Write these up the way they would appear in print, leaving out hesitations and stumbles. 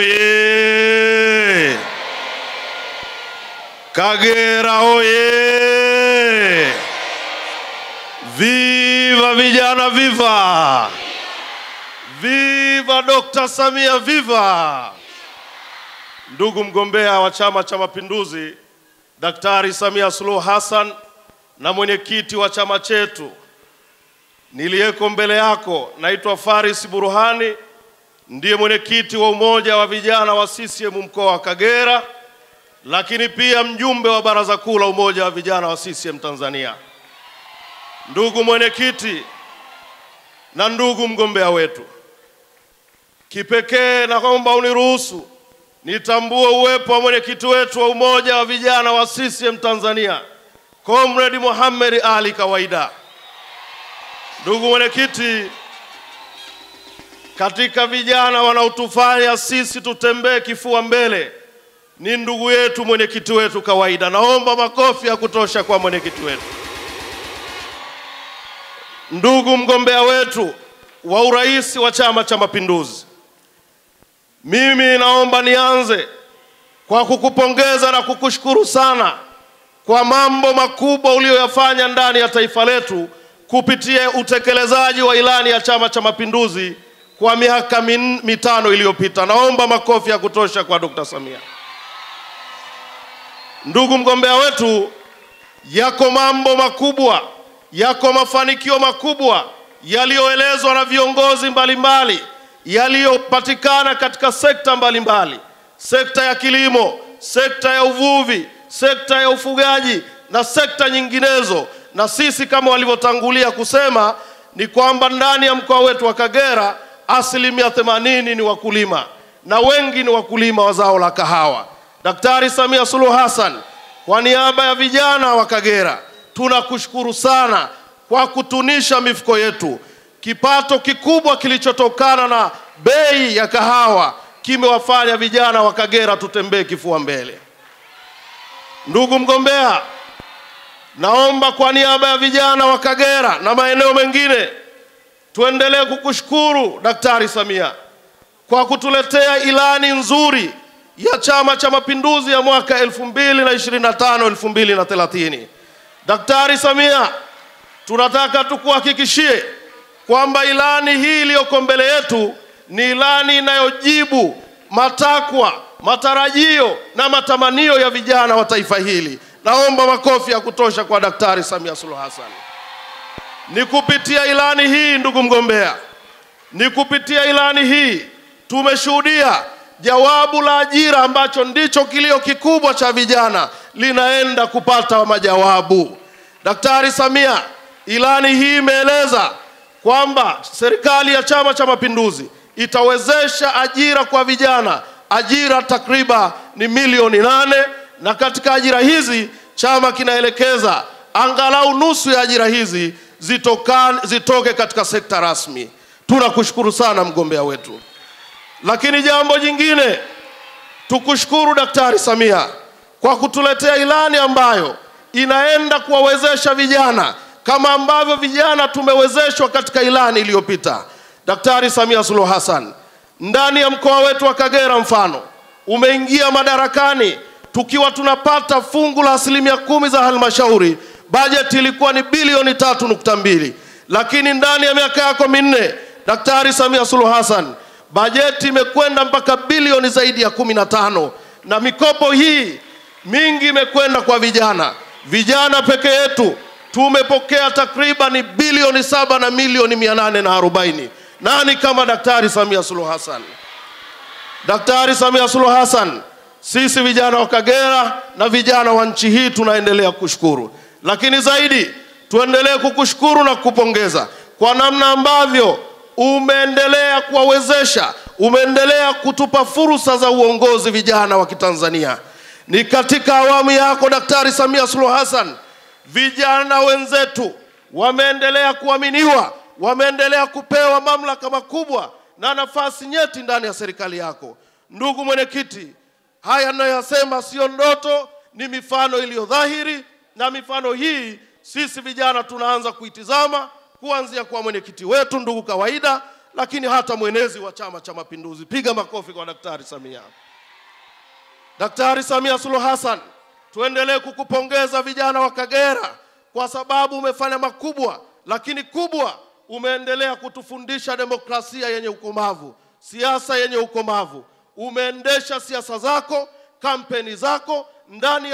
Oye! Kagera oye! Viva vijana, viva! Viva Dr. Samia, viva! Ndugu mgombea wa Chama cha Mapinduzi Daktari Samia Suluhu Hassan na mwenyekiti wa chama chetu, niliyeko mbele yako naitwa Faris Burhani, ndiye mwenyekiti wa umoja wa vijana wa CCM mkoa wa Kagera, lakini pia mjumbe wa baraza kuu la umoja wa vijana wa CCM Tanzania. Ndugu mwenyekiti na ndugu mgombea wetu, kipekee na kwamba uniruhusu nitambue uwepo wa mwenyekiti wetu wa umoja wa vijana wa CCM Tanzania, Comrade Mohamed Ali Kawaida. Ndugu mwenyekiti, katika vijana wanaotufanya sisi tutembee kifua mbele ni ndugu yetu mwenyekiti wetu Kawaida. Naomba makofi ya kutosha kwa mwenyekiti wetu. Ndugu mgombea wetu wa urais wa Chama cha Mapinduzi, mimi naomba nianze kwa kukupongeza na kukushukuru sana kwa mambo makubwa uliyoyafanya ndani ya taifa letu kupitia utekelezaji wa ilani ya Chama cha Mapinduzi kwa miaka mitano iliyopita. Naomba makofi ya kutosha kwa Dr. Samia. Ndugu mgombea wetu, yako mambo makubwa, yako mafanikio makubwa yaliyoelezwa na viongozi mbalimbali yaliyopatikana katika sekta mbalimbali: sekta ya kilimo, sekta ya uvuvi, sekta ya ufugaji na sekta nyinginezo. Na sisi kama walivyotangulia kusema ni kwamba ndani ya mkoa wetu wa Kagera 80% ni wakulima na wengi ni wakulima wa zao la kahawa. Daktari Samia Suluhu Hassan, kwa niaba ya vijana wa Kagera, tunakushukuru sana kwa kutunisha mifuko yetu. Kipato kikubwa kilichotokana na bei ya kahawa kimewafanya vijana wa Kagera tutembee kifua mbele. Ndugu mgombea, naomba kwa niaba ya vijana wa Kagera na maeneo mengine tuendelee kukushukuru Daktari Samia kwa kutuletea ilani nzuri ya Chama cha Mapinduzi ya mwaka 2025-2030. Daktari Samia, tunataka tukuhakikishie kwamba ilani hii iliyoko mbele yetu ni ilani inayojibu matakwa, matarajio na matamanio ya vijana wa taifa hili. Naomba makofi ya kutosha kwa Daktari Samia Suluhu Hassan. Ni kupitia ilani hii, ndugu mgombea, ni kupitia ilani hii tumeshuhudia jawabu la ajira ambacho ndicho kilio kikubwa cha vijana linaenda kupata majawabu. Daktari Samia, ilani hii imeeleza kwamba serikali ya Chama cha Mapinduzi itawezesha ajira kwa vijana, ajira takriban ni milioni 8, na katika ajira hizi chama kinaelekeza angalau nusu ya ajira hizi zitoke katika sekta rasmi. Tunakushukuru sana mgombea wetu. Lakini jambo jingine, tukushukuru Daktari Samia kwa kutuletea ilani ambayo inaenda kuwawezesha vijana kama ambavyo vijana tumewezeshwa katika ilani iliyopita. Daktari Samia Suluhu Hassan, ndani ya mkoa wetu wa Kagera mfano, umeingia madarakani tukiwa tunapata fungu la 10% za halmashauri. Bajeti ilikuwa ni bilioni 3.2, lakini ndani ya miaka yako minne Daktari Samia Suluhu Hassan, bajeti imekwenda mpaka bilioni zaidi ya 15, na mikopo hii mingi imekwenda kwa vijana. Vijana peke yetu tumepokea takriban bilioni 7 na milioni 840. Nani kama Daktari Samia Suluhu Hassan? Daktari Samia Suluhu Hassan, sisi vijana wa Kagera na vijana wa nchi hii tunaendelea kushukuru. Lakini zaidi tuendelee kukushukuru na kukupongeza kwa namna ambavyo umeendelea kuwawezesha, umeendelea kutupa fursa za uongozi vijana wa Kitanzania. Ni katika awamu yako Daktari Samia Suluhu Hassan, vijana wenzetu wameendelea kuaminiwa, wameendelea kupewa mamlaka makubwa na nafasi nyeti ndani ya serikali yako. Ndugu mwenyekiti, haya ninayosema sio ndoto, ni mifano iliyo dhahiri, na mifano hii sisi vijana tunaanza kuitizama kuanzia kwa mwenyekiti wetu ndugu Kawaida, lakini hata mwenezi wa Chama cha Mapinduzi. Piga makofi kwa Daktari Samia. Daktari Samia Suluhu Hassan, tuendelee kukupongeza vijana wa Kagera kwa sababu umefanya makubwa, lakini kubwa umeendelea kutufundisha demokrasia yenye ukomavu, siasa yenye ukomavu. Umeendesha siasa zako, kampeni zako ndani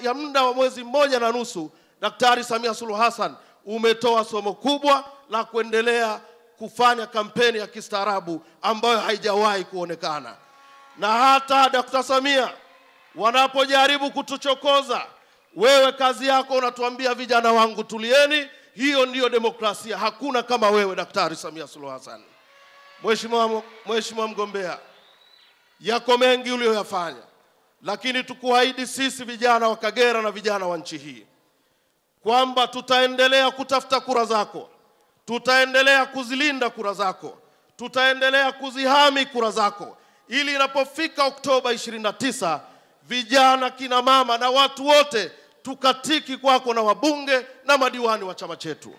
ya muda wa mwezi mmoja na nusu. Daktari Samia Suluhu Hassan, umetoa somo kubwa la kuendelea kufanya kampeni ya kistaarabu ambayo haijawahi kuonekana. Na hata Dr. Samia wanapojaribu kutuchokoza, wewe kazi yako unatuambia vijana wangu tulieni. Hiyo ndiyo demokrasia. Hakuna kama wewe Daktari Samia Suluhu Hassan. Mheshimiwa mgombea, yako mengi uliyoyafanya, lakini tukuahidi sisi vijana wa Kagera na vijana wa nchi hii kwamba tutaendelea kutafuta kura zako, tutaendelea kuzilinda kura zako, tutaendelea kuzihami kura zako, ili inapofika Oktoba 29 vijana, kina mama na watu wote tukatiki kwako na wabunge na madiwani wa chama chetu.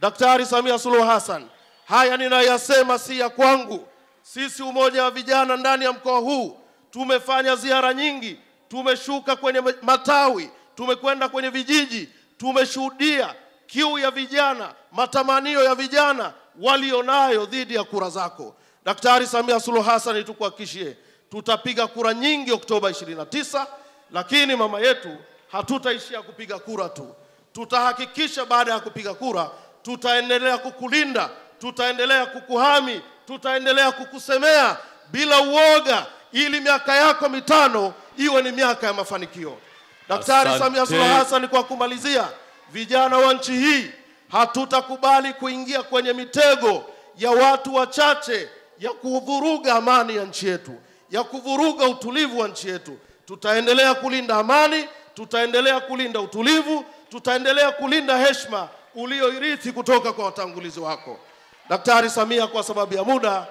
Daktari Samia Suluhu Hassan, haya ninayasema si ya kwangu. Sisi umoja wa vijana ndani ya mkoa huu tumefanya ziara nyingi, tumeshuka kwenye matawi, tumekwenda kwenye vijiji, tumeshuhudia kiu ya vijana, matamanio ya vijana walionayo dhidi ya kura zako. Daktari Samia Suluhu Hassan, tukuhakikishie tutapiga kura nyingi Oktoba 29, lakini mama yetu, hatutaishia kupiga kura tu. Tutahakikisha baada ya kupiga kura tutaendelea kukulinda, tutaendelea kukuhami, tutaendelea kukusemea bila uoga, ili miaka yako mitano iwe ni miaka ya mafanikio. Daktari Samia Suluhu Hassan, kwa kumalizia, vijana wa nchi hii hatutakubali kuingia kwenye mitego ya watu wachache ya kuvuruga amani ya nchi yetu, ya kuvuruga utulivu wa nchi yetu. Tutaendelea kulinda amani, tutaendelea kulinda utulivu, tutaendelea kulinda heshima ulioirithi kutoka kwa watangulizi wako. Daktari Samia, kwa sababu ya muda,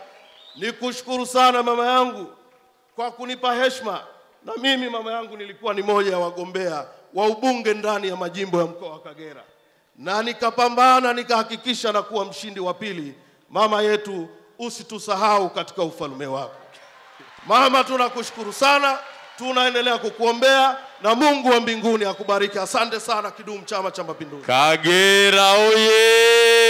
nikushukuru sana mama yangu kwa kunipa heshima. Na mimi mama yangu nilikuwa ni moja ya wagombea wa ubunge ndani ya majimbo ya mkoa wa Kagera, na nikapambana nikahakikisha na kuwa mshindi wa pili. Mama yetu, usitusahau katika ufalme wako. Mama, tunakushukuru sana, tunaendelea kukuombea na Mungu wa mbinguni akubariki. Asante sana. Kidumu Chama cha Mapinduzi! Kagera oye!